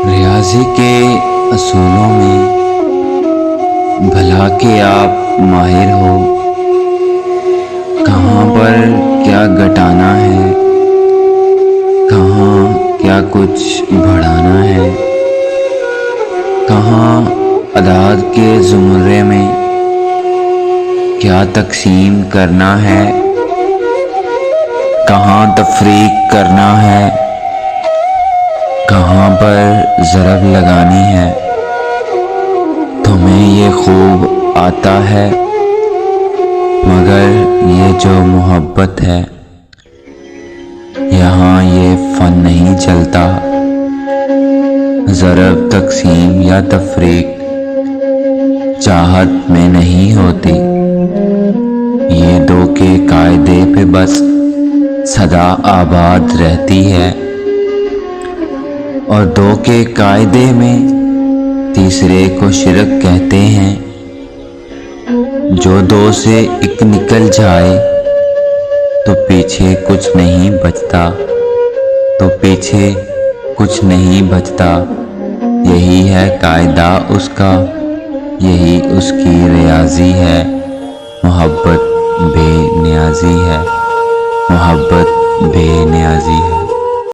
ریاضی کے اصولوں میں بھلا کہ آپ ماہر ہو، کہاں پر کیا گھٹانا ہے، کہاں کیا کچھ بڑھانا ہے، کہاں اعداد کے زمرے میں کیا تقسیم کرنا ہے، کہاں تفریق کرنا ہے، کہاں پر ضرب لگانی ہے، تمہیں یہ خوب آتا ہے، مگر یہ جو محبت ہے یہاں یہ فن نہیں چلتا۔ ضرب، تقسیم یا تفریق چاہت میں نہیں ہوتی، یہ دو کے قاعدے پہ بس سدا آباد رہتی ہے، اور دو کے قاعدے میں تیسرے کو شرک کہتے ہیں۔ جو دو سے ایک نکل جائے تو پیچھے کچھ نہیں بچتا، یہی ہے قاعدہ اس کا، یہی اس کی ریاضی ہے۔ محبت بے نیازی ہے، محبت بے نیازی ہے۔